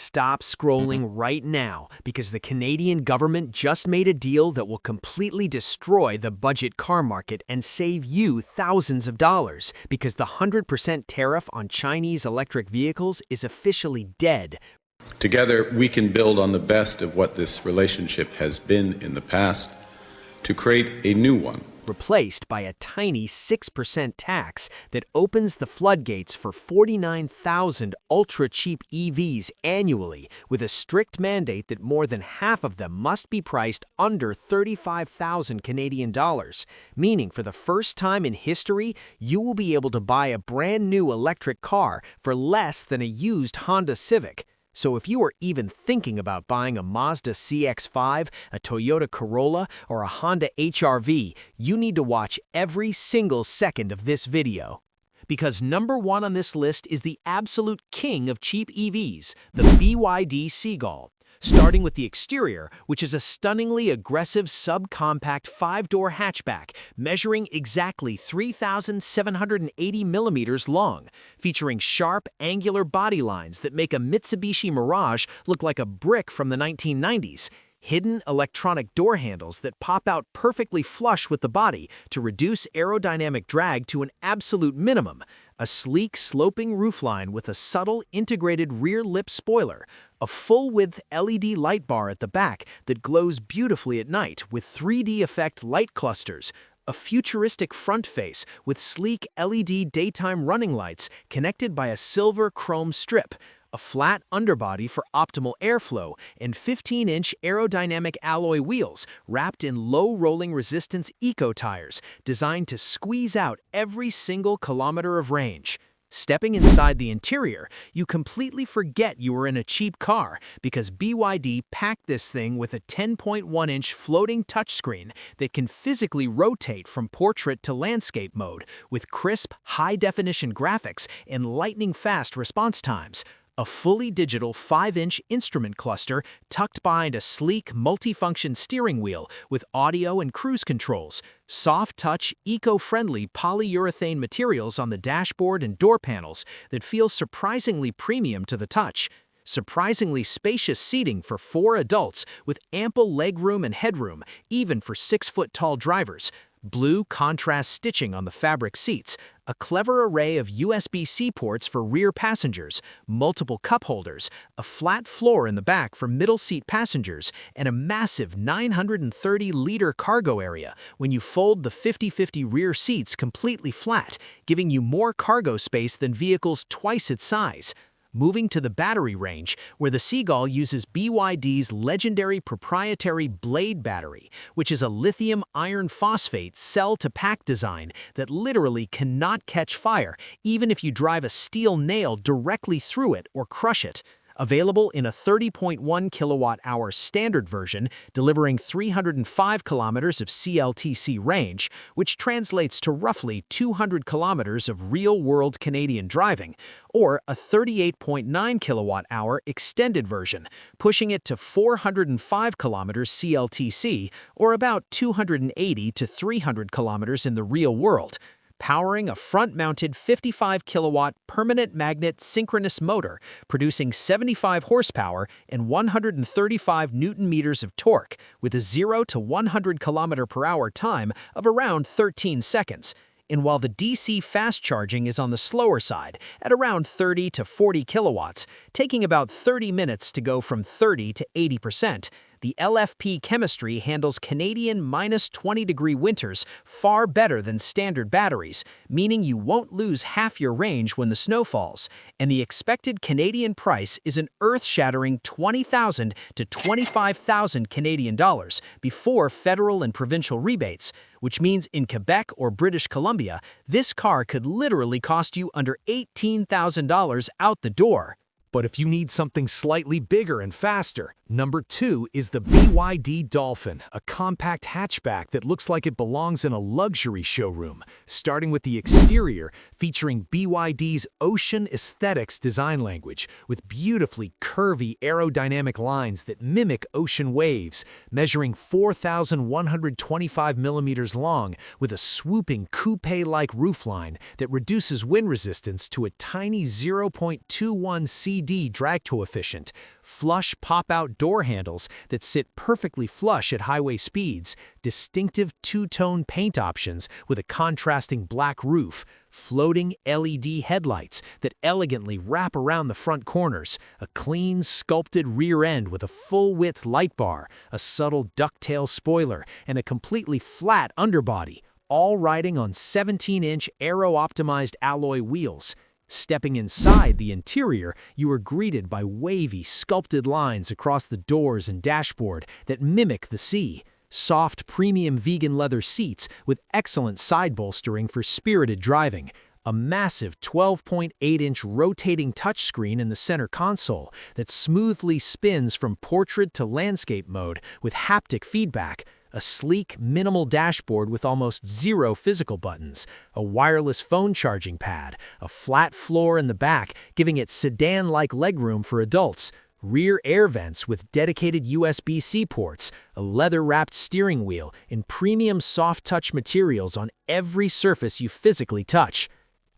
Stop scrolling right now because the Canadian government just made a deal that will completely destroy the budget car market and save you thousands of dollars because the 100% tariff on Chinese electric vehicles is officially dead. Together, we can build on the best of what this relationship has been in the past to create a new one. Replaced by a tiny 6% tax that opens the floodgates for 49,000 ultra-cheap EVs annually, with a strict mandate that more than half of them must be priced under 35,000 Canadian dollars, meaning for the first time in history, you will be able to buy a brand new electric car for less than a used Honda Civic. So if you are even thinking about buying a Mazda CX-5, a Toyota Corolla, or a Honda HR-V, you need to watch every single second of this video. Because number one on this list is the absolute king of cheap EVs, the BYD Seagull. Starting with the exterior, which is a stunningly aggressive subcompact 5-door hatchback, measuring exactly 3,780 millimeters long, featuring sharp, angular body lines that make a Mitsubishi Mirage look like a brick from the 1990s. Hidden electronic door handles that pop out perfectly flush with the body to reduce aerodynamic drag to an absolute minimum, a sleek sloping roofline with a subtle integrated rear lip spoiler, a full-width LED light bar at the back that glows beautifully at night with 3D effect light clusters, a futuristic front face with sleek LED daytime running lights connected by a silver chrome strip, a flat underbody for optimal airflow, and 15-inch aerodynamic alloy wheels wrapped in low rolling resistance eco tires designed to squeeze out every single kilometer of range. Stepping inside the interior, you completely forget you were in a cheap car because BYD packed this thing with a 10.1-inch floating touchscreen that can physically rotate from portrait to landscape mode with crisp, high-definition graphics and lightning-fast response times. A fully digital 5-inch instrument cluster tucked behind a sleek, multifunction steering wheel with audio and cruise controls, soft-touch, eco-friendly polyurethane materials on the dashboard and door panels that feel surprisingly premium to the touch, surprisingly spacious seating for 4 adults with ample legroom and headroom, even for 6-foot-tall drivers, blue contrast stitching on the fabric seats, a clever array of USB-C ports for rear passengers, multiple cup holders, a flat floor in the back for middle seat passengers, and a massive 930-liter cargo area when you fold the 50-50 rear seats completely flat, giving you more cargo space than vehicles twice its size. Moving to the battery range, where the Seagull uses BYD's legendary proprietary Blade battery, which is a lithium iron phosphate cell-to-pack design that literally cannot catch fire, even if you drive a steel nail directly through it or crush it. Available in a 30.1 kilowatt-hour standard version, delivering 305 kilometers of CLTC range, which translates to roughly 200 kilometers of real-world Canadian driving, or a 38.9 kilowatt-hour extended version, pushing it to 405 kilometers CLTC, or about 280 to 300 kilometers in the real world. Powering a front-mounted 55-kilowatt permanent magnet synchronous motor, producing 75 horsepower and 135 newton-meters of torque, with a 0 to 100 km/h time of around 13 seconds. And while the DC fast charging is on the slower side, at around 30 to 40 kilowatts, taking about 30 minutes to go from 30 to 80%, the LFP chemistry handles Canadian -20-degree winters far better than standard batteries, meaning you won't lose half your range when the snow falls, and the expected Canadian price is an earth-shattering 20,000 to 25,000 Canadian dollars before federal and provincial rebates, which means in Quebec or British Columbia, this car could literally cost you under $18,000 out the door. But if you need something slightly bigger and faster, number 2 is the BYD Dolphin, a compact hatchback that looks like it belongs in a luxury showroom. Starting with the exterior, featuring BYD's Ocean Aesthetics design language, with beautifully curvy aerodynamic lines that mimic ocean waves, measuring 4,125 millimeters long, with a swooping coupe-like roofline that reduces wind resistance to a tiny 0.21 cg LED drag coefficient, flush pop-out door handles that sit perfectly flush at highway speeds, distinctive two-tone paint options with a contrasting black roof, floating LED headlights that elegantly wrap around the front corners, a clean, sculpted rear end with a full-width light bar, a subtle ducktail spoiler, and a completely flat underbody, all riding on 17-inch aero-optimized alloy wheels. Stepping inside the interior, you are greeted by wavy, sculpted lines across the doors and dashboard that mimic the sea. Soft, premium vegan leather seats with excellent side bolstering for spirited driving. A massive 12.8-inch rotating touchscreen in the center console that smoothly spins from portrait to landscape mode with haptic feedback. A sleek, minimal dashboard with almost zero physical buttons, a wireless phone charging pad, a flat floor in the back giving it sedan-like legroom for adults, rear air vents with dedicated USB-C ports, a leather-wrapped steering wheel, and premium soft-touch materials on every surface you physically touch.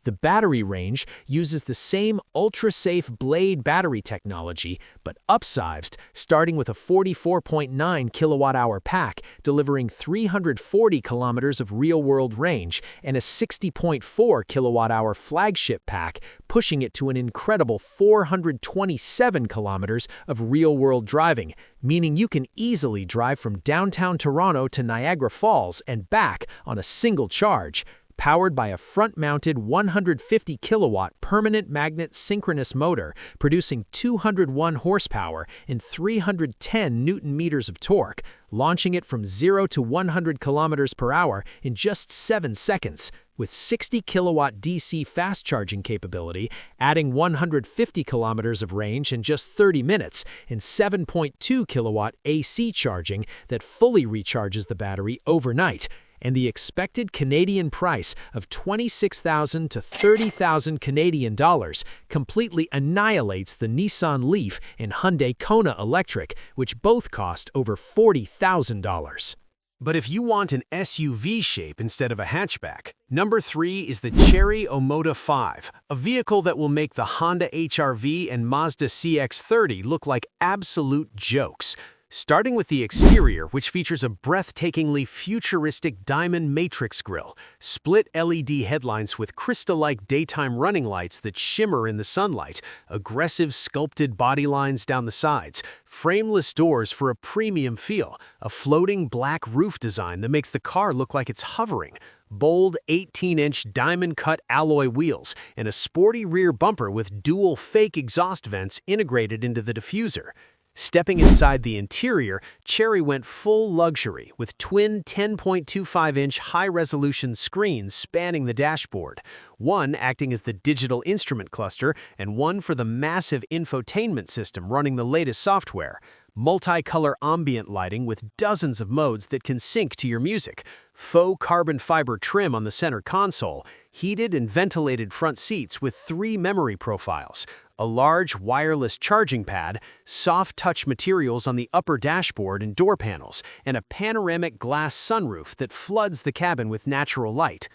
The battery range uses the same ultra-safe Blade battery technology, but upsized, starting with a 44.9 kilowatt-hour pack, delivering 340 kilometers of real-world range, and a 60.4 kilowatt-hour flagship pack, pushing it to an incredible 427 kilometers of real-world driving, meaning you can easily drive from downtown Toronto to Niagara Falls and back on a single charge. Powered by a front-mounted 150-kilowatt permanent magnet synchronous motor producing 201 horsepower and 310 newton-meters of torque, launching it from 0 to 100 kilometers per hour in just 7 seconds, with 60-kilowatt DC fast-charging capability, adding 150 kilometers of range in just 30 minutes, and 7.2-kilowatt AC charging that fully recharges the battery overnight. And the expected Canadian price of $26,000 to $30,000 Canadian dollars completely annihilates the Nissan Leaf and Hyundai Kona Electric, which both cost over $40,000. But if you want an SUV shape instead of a hatchback, number 3 is the Chery Omoda 5, a vehicle that will make the Honda HR-V and Mazda CX-30 look like absolute jokes. Starting with the exterior, which features a breathtakingly futuristic diamond matrix grille, split LED headlights with crystal-like daytime running lights that shimmer in the sunlight, aggressive sculpted body lines down the sides, frameless doors for a premium feel, a floating black roof design that makes the car look like it's hovering, bold 18-inch diamond-cut alloy wheels, and a sporty rear bumper with dual fake exhaust vents integrated into the diffuser. Stepping inside the interior, Chery went full luxury with twin 10.25-inch high-resolution screens spanning the dashboard, one acting as the digital instrument cluster and one for the massive infotainment system running the latest software. Multicolor ambient lighting with dozens of modes that can sync to your music, faux carbon fiber trim on the center console, heated and ventilated front seats with 3 memory profiles, a large wireless charging pad, soft touch materials on the upper dashboard and door panels, and a panoramic glass sunroof that floods the cabin with natural light.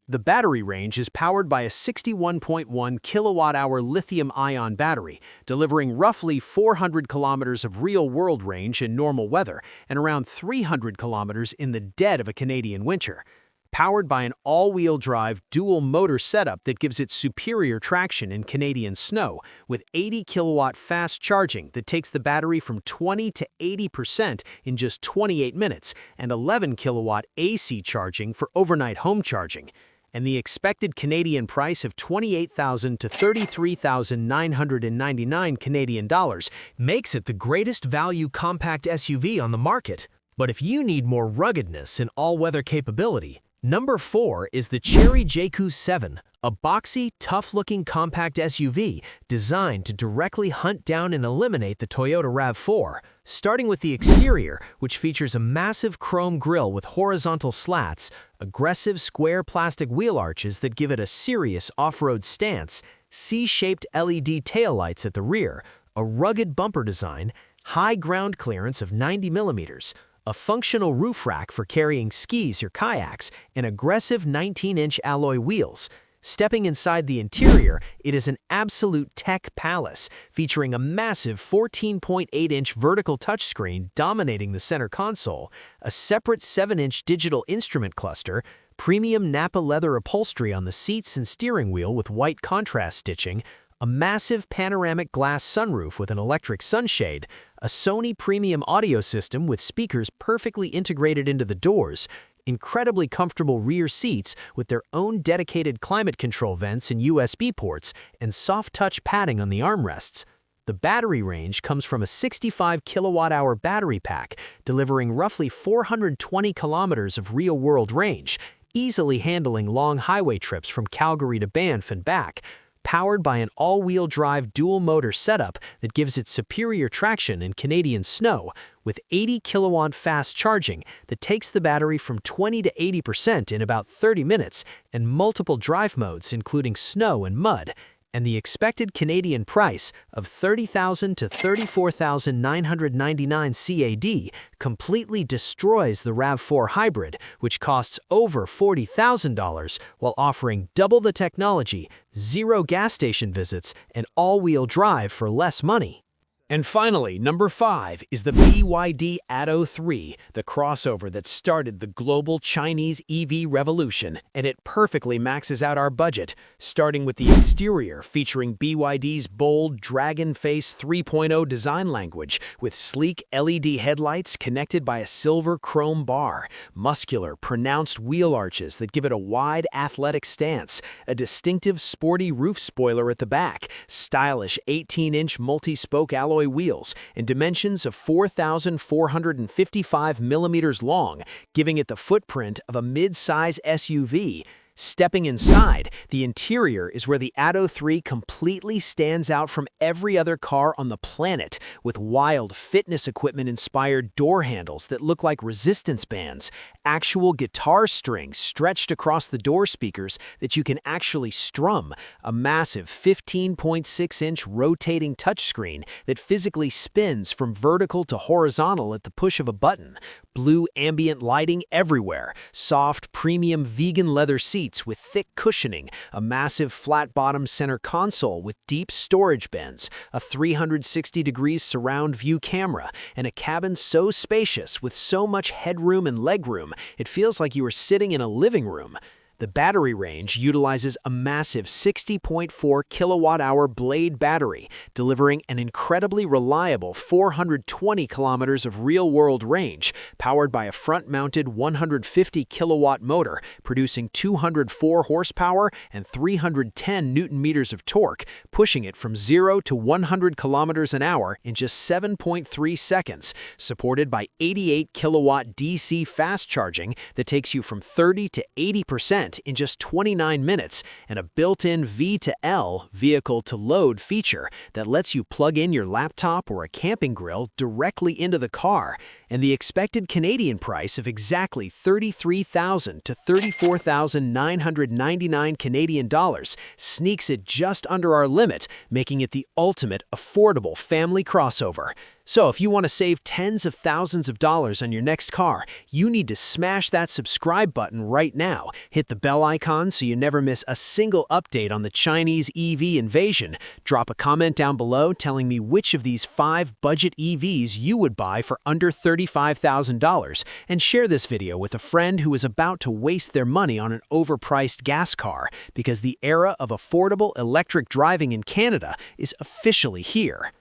The battery range is powered by a 61.1 kilowatt-hour lithium-ion battery, delivering roughly 400 kilometers of real-world range in normal weather and around 300 kilometers in the dead of a Canadian winter. Powered by an all-wheel drive dual-motor setup that gives it superior traction in Canadian snow, with 80 kilowatt fast charging that takes the battery from 20 to 80% in just 28 minutes, and 11 kilowatt AC charging for overnight home charging. And the expected Canadian price of $28,000 to $33,999 Canadian dollars makes it the greatest value compact SUV on the market. But if you need more ruggedness and all-weather capability, number 4 is the Chery Jaecoo 7, a boxy, tough-looking compact SUV designed to directly hunt down and eliminate the Toyota RAV4. Starting with the exterior, which features a massive chrome grille with horizontal slats, aggressive square plastic wheel arches that give it a serious off-road stance, C-shaped LED taillights at the rear, a rugged bumper design, high ground clearance of 90 millimeters, a functional roof rack for carrying skis or kayaks, and aggressive 19-inch alloy wheels. Stepping inside the interior, it is an absolute tech palace, featuring a massive 14.8-inch vertical touchscreen dominating the center console, a separate 7-inch digital instrument cluster, premium Napa leather upholstery on the seats and steering wheel with white contrast stitching, a massive panoramic glass sunroof with an electric sunshade, a Sony premium audio system with speakers perfectly integrated into the doors, incredibly comfortable rear seats with their own dedicated climate control vents and USB ports, and soft-touch padding on the armrests. The battery range comes from a 65 kilowatt-hour battery pack, delivering roughly 420 kilometers of real-world range, easily handling long highway trips from Calgary to Banff and back. Powered by an all-wheel drive dual-motor setup that gives it superior traction in Canadian snow, with 80 kilowatt fast charging that takes the battery from 20 to 80% in about 30 minutes, and multiple drive modes including snow and mud, and the expected Canadian price of $30,000 to $34,999 CAD completely destroys the RAV4 hybrid, which costs over $40,000 while offering double the technology, 0 gas station visits, and all-wheel drive for less money. And finally, number 5 is the BYD Atto 3, the crossover that started the global Chinese EV revolution, and it perfectly maxes out our budget, starting with the exterior featuring BYD's bold Dragon Face 3.0 design language with sleek LED headlights connected by a silver chrome bar, muscular, pronounced wheel arches that give it a wide athletic stance, a distinctive sporty roof spoiler at the back, stylish 18-inch multi-spoke alloy wheels, and dimensions of 4,455 millimeters long, giving it the footprint of a mid-size SUV. Stepping inside, the interior is where the Atto 3 completely stands out from every other car on the planet, with wild fitness equipment-inspired door handles that look like resistance bands, actual guitar strings stretched across the door speakers that you can actually strum, a massive 15.6-inch rotating touchscreen that physically spins from vertical to horizontal at the push of a button, blue ambient lighting everywhere, soft premium vegan leather seats with thick cushioning, a massive flat-bottom center console with deep storage bins, a 360-degree surround view camera, and a cabin so spacious with so much headroom and legroom, it feels like you are sitting in a living room. The battery range utilizes a massive 60.4 kilowatt-hour Blade battery, delivering an incredibly reliable 420 kilometers of real-world range, powered by a front-mounted 150 kilowatt motor, producing 204 horsepower and 310 newton-meters of torque, pushing it from 0 to 100 kilometers an hour in just 7.3 seconds, supported by 88 kilowatt DC fast charging that takes you from 30 to 80% in just 29 minutes, and a built-in V2L vehicle-to-load feature that lets you plug in your laptop or a camping grill directly into the car, and the expected Canadian price of exactly $33,000 to $34,999 Canadian dollars sneaks it just under our limit, making it the ultimate affordable family crossover. So if you want to save tens of thousands of dollars on your next car, you need to smash that subscribe button right now. Hit the bell icon so you never miss a single update on the Chinese EV invasion. Drop a comment down below telling me which of these 5 budget EVs you would buy for under $35,000, and share this video with a friend who is about to waste their money on an overpriced gas car, because the era of affordable electric driving in Canada is officially here.